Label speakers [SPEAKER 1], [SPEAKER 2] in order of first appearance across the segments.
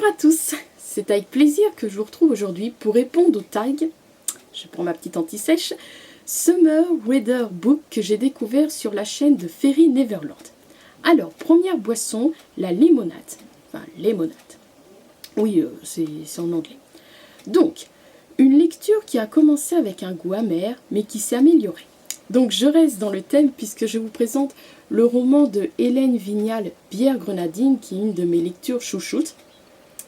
[SPEAKER 1] Bonjour à tous, c'est avec plaisir que je vous retrouve aujourd'hui pour répondre au tag, je prends ma petite anti-sèche, Summer Weather Book que j'ai découvert sur la chaîne de Fairy Neverland. Alors, première boisson, la limonade, enfin limonade, oui c'est en anglais. Donc, une lecture qui a commencé avec un goût amer mais qui s'est améliorée. Donc je reste dans le thème puisque je vous présente le roman de Hélène Vignal, Bière grenadine, qui est une de mes lectures chouchoutes.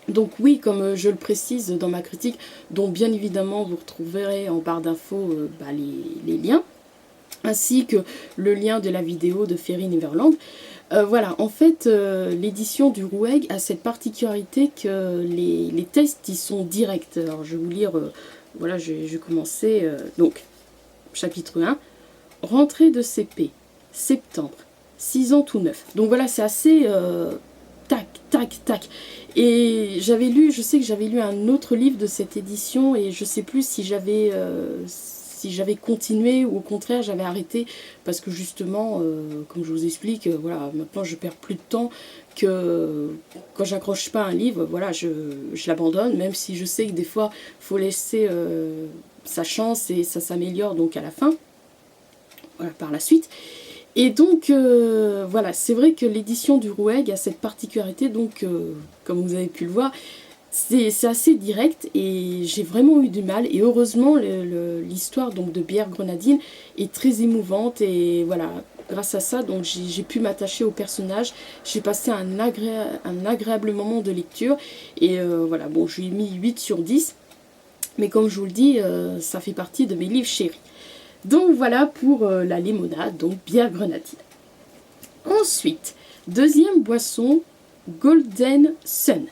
[SPEAKER 1] Donc oui, comme je le précise dans ma critique, dont bien évidemment vous retrouverez en barre d'infos les liens, ainsi que le lien de la vidéo de Fairy Neverland. Voilà, en fait, l'édition du Roueg a cette particularité que les tests ils sont directs. Alors je vais vous lire, voilà, je vais commencer. Donc, chapitre 1, rentrée de CP, septembre, 6 ans tout neuf. Donc voilà, c'est assez tac, tac, tac. Et j'avais lu, je sais que j'avais lu un autre livre de cette édition et je sais plus si j'avais continué ou au contraire j'avais arrêté parce que justement, comme je vous explique, voilà, maintenant je perds plus de temps que quand j'accroche pas un livre, voilà, je l'abandonne, même si je sais que des fois il faut laisser sa chance et ça s'améliore donc à la fin, voilà, par la suite. Et donc, voilà, c'est vrai que l'édition du Roueg a cette particularité, donc, comme vous avez pu le voir, c'est assez direct et j'ai vraiment eu du mal. Et heureusement, l'histoire donc de Bière grenadine est très émouvante et voilà, grâce à ça, donc j'ai pu m'attacher au personnage. J'ai passé un agréable moment de lecture et voilà, bon, je lui ai mis 8 sur 10. Mais comme je vous le dis, ça fait partie de mes livres chéris. Donc voilà pour la limonade, donc bière grenadine. Ensuite, deuxième boisson, Golden Sun.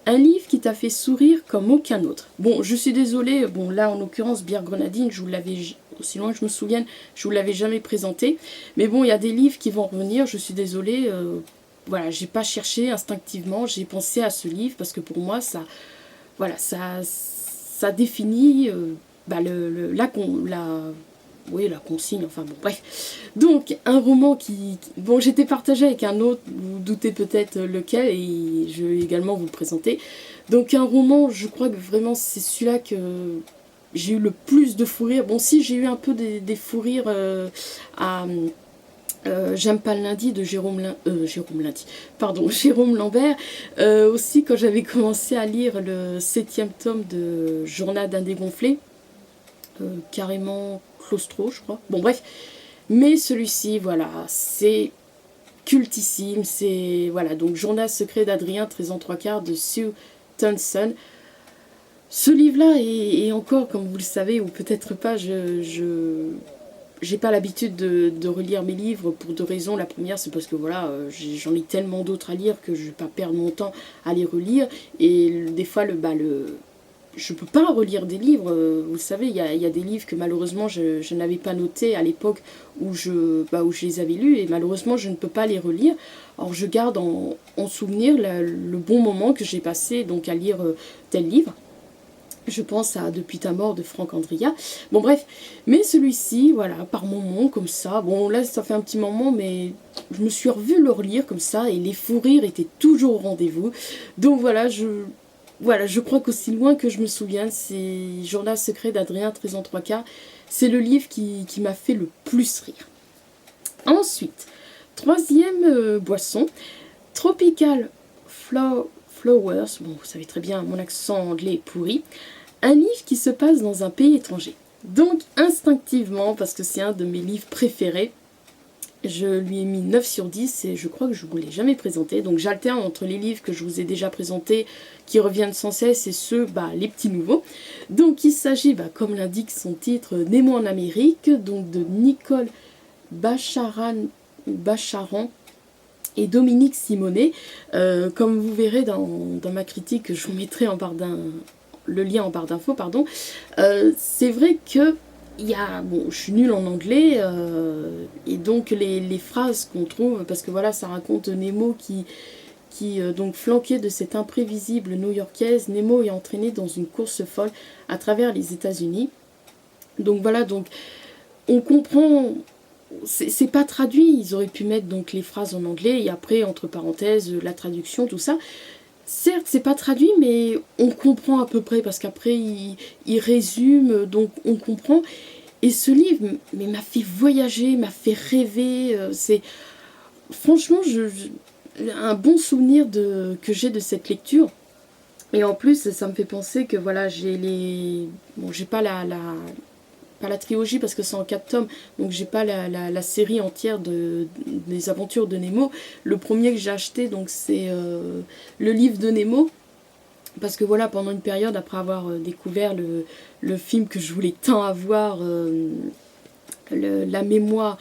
[SPEAKER 1] Un livre qui t'a fait sourire comme aucun autre. Bon, je suis désolée, bon là en l'occurrence, bière grenadine, je vous l'avais, aussi loin que je me souvienne, je vous l'avais jamais présenté. Mais bon, il y a des livres qui vont revenir, je suis désolée. Voilà, j'ai pas cherché instinctivement, j'ai pensé à ce livre parce que pour moi, voilà, ça définit la consigne, enfin bon, bref. Donc, un roman bon, j'étais partagée avec un autre, vous vous doutez peut-être lequel, et je vais également vous le présenter. Donc, un roman, je crois que vraiment, c'est celui-là que j'ai eu le plus de fou rire. Bon, si, j'ai eu un peu des fous rires à... J'aime pas le lundi de Jérôme Lambert. Aussi, quand j'avais commencé à lire le 7e tome de Journal d'un dégonflé, carrément claustro, je crois. Bon, bref. Mais celui-ci, voilà, c'est cultissime. C'est, voilà, donc Journal secret d'Adrien, 13 ans 3/4 de Sue Thompson. Ce livre-là est encore, comme vous le savez, ou peut-être pas, j'ai pas l'habitude de relire mes livres pour deux raisons. La première, c'est parce que voilà, j'en ai tellement d'autres à lire que je vais pas perdre mon temps à les relire. Et des fois, je peux pas relire des livres. Vous savez, il y a des livres que malheureusement je n'avais pas notés à l'époque où je les avais lus. Et malheureusement, je ne peux pas les relire. Alors, je garde en souvenir le bon moment que j'ai passé donc à lire tel livre. Je pense à Depuis ta mort de Franck Andria. Bon bref, mais celui-ci, voilà, par moments comme ça, bon là ça fait un petit moment, mais je me suis revue le relire comme ça et les fous rires étaient toujours au rendez-vous. Donc voilà, je crois qu'aussi loin que je me souvienne, c'est Journal secret d'Adrien, 13 ans 3/4. C'est le livre qui m'a fait le plus rire. Ensuite, troisième boisson, Tropical Flowers. Bon, vous savez très bien, mon accent anglais est pourri. Un livre qui se passe dans un pays étranger. Donc, instinctivement, parce que c'est un de mes livres préférés, je lui ai mis 9 sur 10 et je crois que je ne vous l'ai jamais présenté. Donc, j'alterne entre les livres que je vous ai déjà présentés, qui reviennent sans cesse, et ceux, les petits nouveaux. Donc, il s'agit, comme l'indique son titre, Nemo en Amérique, donc de Nicole Bacharan et Dominique Simonet. Comme vous verrez dans ma critique, je vous mettrai le lien en barre d'infos, pardon. C'est vrai que bon, je suis nulle en anglais, et donc les phrases qu'on trouve, parce que voilà, ça raconte Nemo qui donc flanqué de cette imprévisible new-yorkaise, Nemo est entraîné dans une course folle à travers les États-Unis. Donc voilà, donc on comprend. C'est pas traduit, ils auraient pu mettre donc les phrases en anglais et après entre parenthèses la traduction, tout ça. certes, c'est pas traduit, mais on comprend à peu près, parce qu'après, il résume, donc on comprend. Et ce livre mais m'a fait voyager, m'a fait rêver. C'est franchement un bon souvenir que j'ai de cette lecture. Et en plus, ça me fait penser que voilà, j'ai les... Bon, j'ai pas pas la trilogie parce que c'est en 4 tomes, donc j'ai pas la série entière des aventures de Nemo. Le premier que j'ai acheté, donc c'est le livre de Nemo. Parce que voilà, pendant une période, après avoir découvert le film que je voulais tant avoir, la mémoire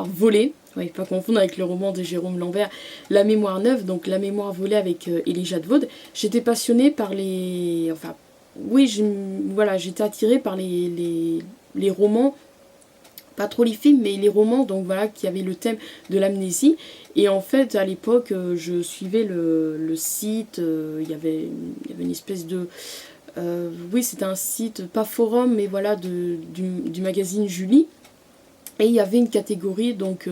[SPEAKER 1] volée, ouais, pas confondre avec le roman de Jérôme Lambert, La mémoire neuve, donc La mémoire volée avec Elijah de Wood. J'étais passionnée par les... Enfin, oui, voilà, j'étais attirée par les romans, pas trop les films, mais les romans, donc voilà, qui avaient le thème de l'amnésie. Et en fait, à l'époque, je suivais le site, il y avait une espèce de... oui, c'était un site, pas forum, mais voilà, du magazine Julie. Et il y avait une catégorie, donc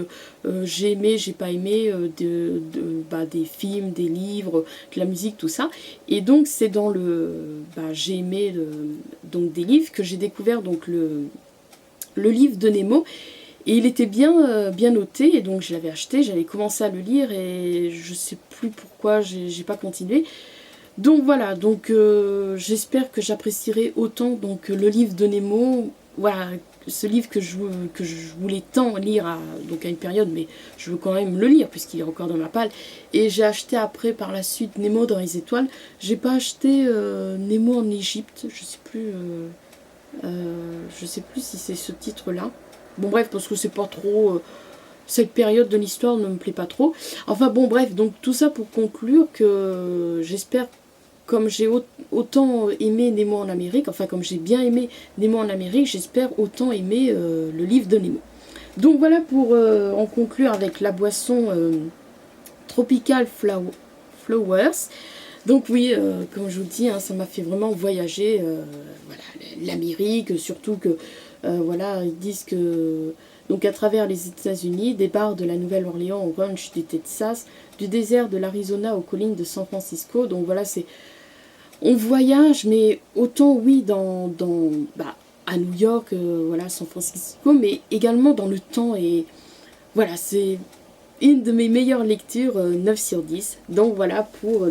[SPEAKER 1] j'ai aimé, j'ai pas aimé, des films, des livres, de la musique, tout ça. Et donc c'est dans j'ai aimé donc des livres que j'ai découvert donc le livre de Nemo. Et il était bien noté, et donc je l'avais acheté, j'avais commencé à le lire, et je sais plus pourquoi j'ai pas continué. Donc voilà, donc j'espère que j'apprécierai autant donc le livre de Nemo, voilà, ce livre que je voulais tant lire donc à une période, mais je veux quand même le lire puisqu'il est encore dans ma palle. Et j'ai acheté après par la suite Nemo dans les étoiles. J'ai pas acheté Nemo en Égypte, je sais plus si c'est ce titre-là. Bon bref, parce que c'est pas trop... cette période de l'histoire ne me plaît pas trop. Enfin bon bref, donc tout ça pour conclure que j'espère, comme j'ai autant aimé Nemo en Amérique, enfin comme j'ai bien aimé Nemo en Amérique, j'espère autant aimer le livre de Nemo. Donc voilà pour en conclure avec la boisson Tropical Flowers. Donc oui, comme je vous dis, hein, ça m'a fait vraiment voyager, voilà, l'Amérique, surtout que voilà, ils disent que donc à travers les États-Unis, des bars de la Nouvelle-Orléans au ranch du Texas, du désert de l'Arizona aux collines de San Francisco. Donc voilà, on voyage, mais autant oui à New York, voilà, San Francisco, mais également dans le temps. Et voilà, c'est une de mes meilleures lectures, 9 sur 10. Donc voilà pour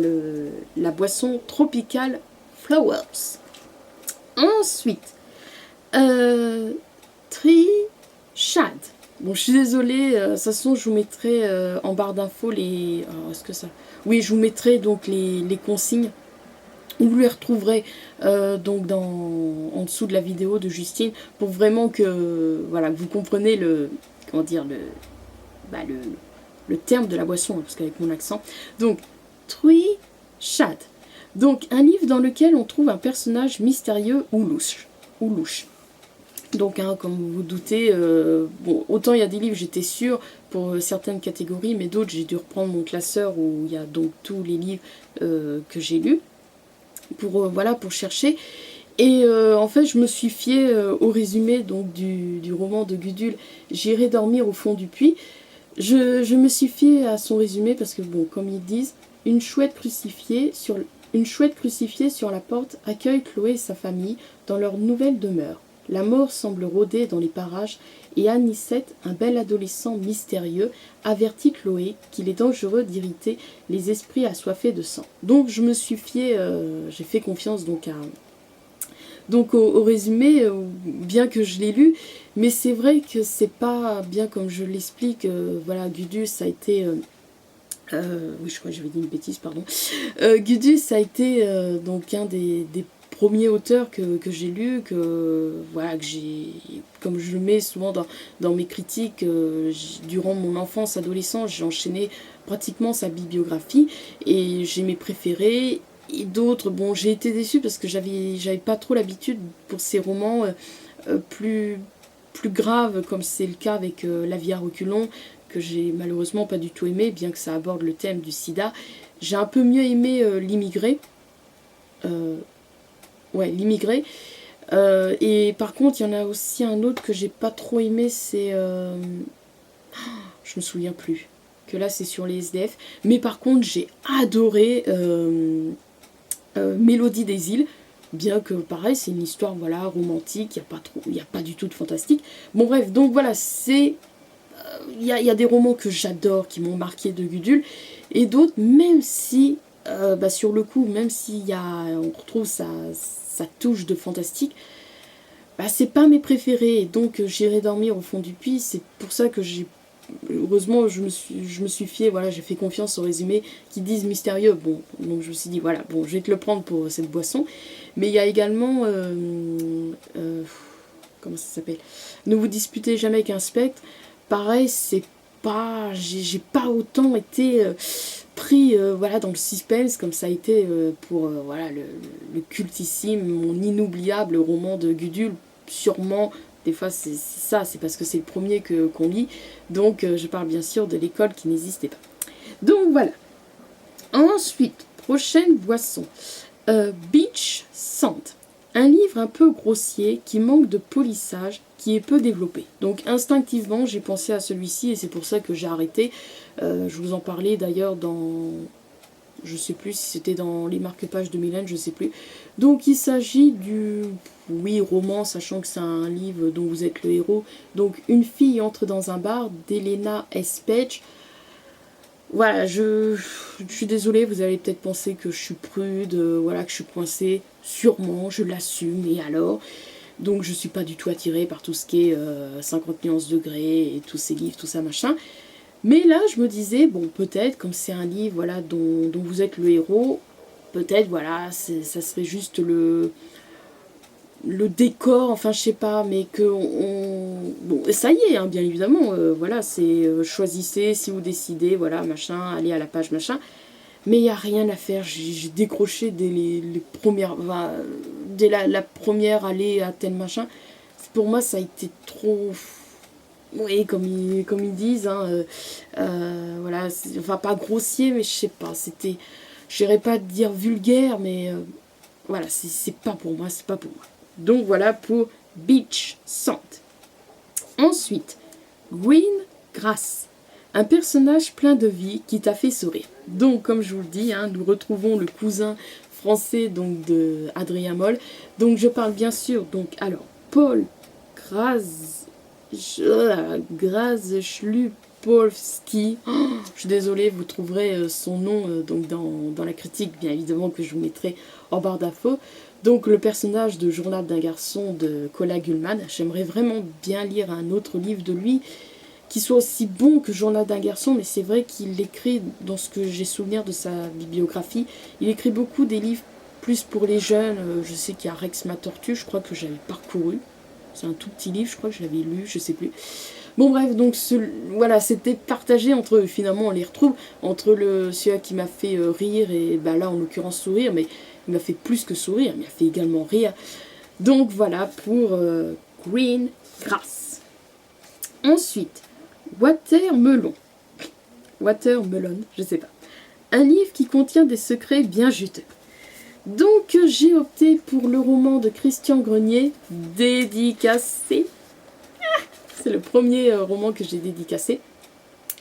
[SPEAKER 1] la boisson Tropical Flowers. Ensuite, Trichad. Bon, je suis désolée, de toute façon, je vous mettrai en barre d'infos les... Alors, est-ce que ça... Oui, je vous mettrai donc les consignes. Vous les retrouverez donc en dessous de la vidéo de Justine pour vraiment que, voilà, que vous compreniez comment dire, le terme de la boisson, parce qu'avec mon accent. Donc, Trichad. Donc, un livre dans lequel on trouve un personnage mystérieux ou louche. Donc, hein, comme vous vous doutez, bon, autant il y a des livres, j'étais sûre, pour certaines catégories, mais d'autres, j'ai dû reprendre mon classeur où il y a donc tous les livres que j'ai lus pour chercher. Et en fait, je me suis fiée au résumé donc, du roman de Gudule, J'irai dormir au fond du puits. Je me suis fiée à son résumé parce que, bon, comme ils disent, une chouette crucifiée sur la porte accueille Chloé et sa famille dans leur nouvelle demeure. La mort semble rôder dans les parages et Anicette, un bel adolescent mystérieux, avertit Chloé qu'il est dangereux d'irriter les esprits assoiffés de sang. Donc je me suis fiée, j'ai fait confiance donc au résumé, bien que je l'ai lu, mais c'est vrai que c'est pas bien comme je l'explique. Voilà, Gudule, ça a été... oui, je crois que j'avais dit une bêtise, pardon. Gudule, ça a été donc un des premiers auteurs que j'ai lu, voilà, comme je le mets souvent dans mes critiques, durant mon enfance, adolescence, j'ai enchaîné pratiquement sa bibliographie et j'ai mes préférés. Et d'autres, bon, j'ai été déçue parce que j'avais pas trop l'habitude pour ces romans plus graves, comme c'est le cas avec La vie à reculons, que j'ai malheureusement pas du tout aimé, bien que ça aborde le thème du sida. J'ai un peu mieux aimé L'immigré. L'immigré. Et par contre, il y en a aussi un autre que j'ai pas trop aimé, c'est... je me souviens plus. que là c'est sur les SDF. Mais par contre j'ai adoré Mélodie des îles, bien que pareil c'est une histoire voilà romantique, il n'y a pas du tout de fantastique. Bon bref, donc voilà, c'est il y a des romans que j'adore, qui m'ont marqué de Gudule, et d'autres, même si sur le coup, même on retrouve sa touche de fantastique, c'est pas mes préférés, donc j'irai dormir au fond du puits. C'est pour ça que heureusement je me suis fiée, voilà, j'ai fait confiance au résumé qui disent mystérieux. Bon, donc je me suis dit voilà, bon, je vais te le prendre pour cette boisson. Mais il y a également comment ça s'appelle, Ne vous disputez jamais qu'un spectre. Pareil, c'est pas, j'ai pas autant été pris voilà, dans le suspense comme ça a été pour voilà, le cultissime, mon inoubliable roman de Gudule. Sûrement, des fois c'est ça, c'est parce que c'est le premier qu'on lit. Donc je parle bien sûr de L'école qui n'existait pas. Donc voilà. Ensuite, prochaine boisson. Beach Sand. Un livre un peu grossier qui manque de polissage, qui est peu développé. Donc instinctivement, j'ai pensé à celui-ci et c'est pour ça que j'ai arrêté. Je vous en parlais d'ailleurs dans... Je sais plus si c'était dans les marque-pages de Mylène, je sais plus. Donc il s'agit du... Oui, roman, sachant que c'est un livre dont vous êtes le héros. Donc Une fille entre dans un bar d'Elena S. Page. Voilà, je suis désolée, vous allez peut-être penser que je suis prude, voilà, que je suis coincée. Sûrement, je l'assume, et alors? Donc je suis pas du tout attirée par tout ce qui est 50 nuances degrés et tous ces livres, tout ça machin. Mais là, je me disais, bon, peut-être, comme c'est un livre voilà, dont vous êtes le héros, peut-être, voilà, ça serait juste le décor, enfin je sais pas, mais que bon, ça y est, hein, bien évidemment, voilà, c'est choisissez si vous décidez, voilà, machin, allez à la page, machin. Mais il n'y a rien à faire, j'ai décroché dès les premières, dès la première allée à tel machin. Pour moi, ça a été trop... Oui, comme ils disent, hein, voilà, enfin pas grossier, mais je sais pas, c'était... J'irais pas dire vulgaire, mais voilà, c'est pas pour moi, c'est pas pour moi. Donc voilà pour Beach Sand. Ensuite, Green Grass. Un personnage plein de vie qui t'a fait sourire. Donc, comme je vous le dis, hein, nous retrouvons le cousin français donc, de Adrien Moll. Donc, je parle bien sûr, donc, alors, Paul Graszlupolski. Oh, je suis désolée, vous trouverez son nom donc dans la critique, bien évidemment, que je vous mettrai en barre d'infos. Donc, le personnage de Journal d'un garçon de Cola Gulman. J'aimerais vraiment bien lire un autre livre de lui qui soit aussi bon que Journal d'un garçon, mais c'est vrai qu'il écrit, dans ce que j'ai souvenir de sa bibliographie, il écrit beaucoup des livres plus pour les jeunes. Je sais qu'il y a Rex ma tortue, je crois que j'avais parcouru. C'est un tout petit livre, je crois que je l'avais lu, je sais plus. Bon bref, donc voilà, c'était partagé entre, finalement on les retrouve, entre celui qui m'a fait rire et là en l'occurrence sourire, mais il m'a fait plus que sourire, il m'a fait également rire. Donc voilà pour Green Grass. Ensuite, Watermelon, je sais pas. Un livre qui contient des secrets bien juteux. Donc j'ai opté pour le roman de Christian Grenier, Dédicacé. C'est le premier roman que j'ai dédicacé.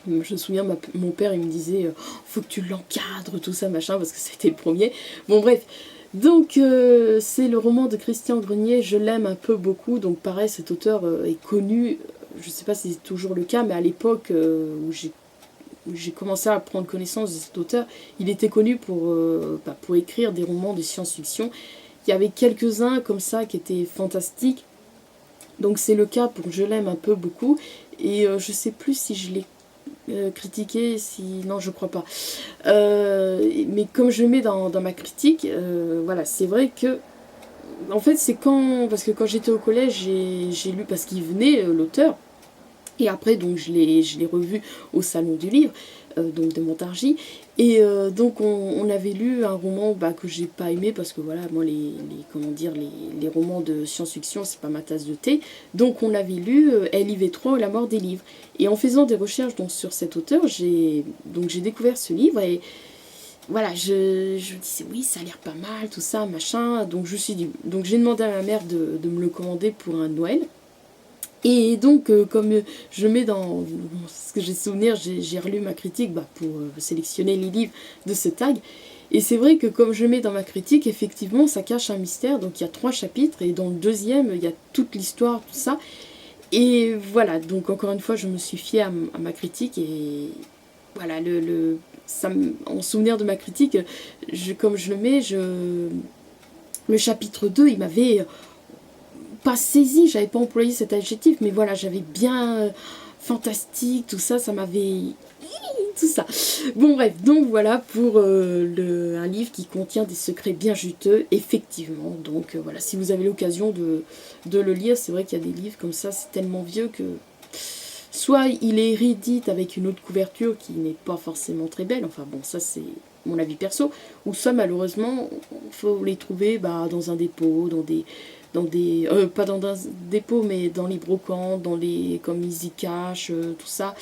[SPEAKER 1] Je me souviens, mon père il me disait faut que tu l'encadres, tout ça machin, parce que c'était le premier. Bon bref, donc c'est le roman de Christian Grenier, je l'aime un peu beaucoup. Donc pareil, cet auteur est connu. Je ne sais pas si c'est toujours le cas, mais à l'époque où j'ai commencé à prendre connaissance de cet auteur, il était connu pour écrire des romans de science-fiction. Il y avait quelques-uns comme ça qui étaient fantastiques. Donc c'est le cas pour Je l'aime un peu beaucoup. Et je ne sais plus si je l'ai critiqué, non je crois pas. Mais comme je le mets dans ma critique, voilà, c'est vrai que en fait, c'est parce que quand j'étais au collège, j'ai lu parce qu'il venait, l'auteur. Et après, donc, je l'ai revu au Salon du Livre, donc de Montargis. Et donc, on avait lu un roman que j'ai pas aimé parce que voilà, moi, les romans de science-fiction, c'est pas ma tasse de thé. Donc, on avait lu LIV3 ou La mort des livres. Et en faisant des recherches donc, sur cet auteur, j'ai découvert ce livre et voilà, je me disais oui, ça a l'air pas mal, tout ça, machin. Donc je me suis dit, donc j'ai demandé à ma mère de me le commander pour un Noël. Et donc, comme je mets dans ce que j'ai souvenir, j'ai relu ma critique pour sélectionner les livres de ce tag. Et c'est vrai que comme je mets dans ma critique, effectivement, ça cache un mystère. Donc il y a 3 chapitres, et dans le deuxième, il y a toute l'histoire, tout ça. Et voilà, donc encore une fois, je me suis fiée à ma critique. Et voilà, en souvenir de ma critique, comme je le mets, le chapitre 2, il m'avait pas saisi, j'avais pas employé cet adjectif, mais voilà, j'avais bien fantastique, tout ça, ça m'avait... tout ça. Bon bref, donc voilà pour un livre qui contient des secrets bien juteux, effectivement. Donc voilà, si vous avez l'occasion de le lire, c'est vrai qu'il y a des livres comme ça, c'est tellement vieux que... Soit il est réédité avec une autre couverture qui n'est pas forcément très belle, enfin bon, ça c'est mon avis perso, ou soit malheureusement, il faut les trouver dans un dépôt, pas dans un dépôt, mais dans les brocantes, comme Easy Cash, tout ça.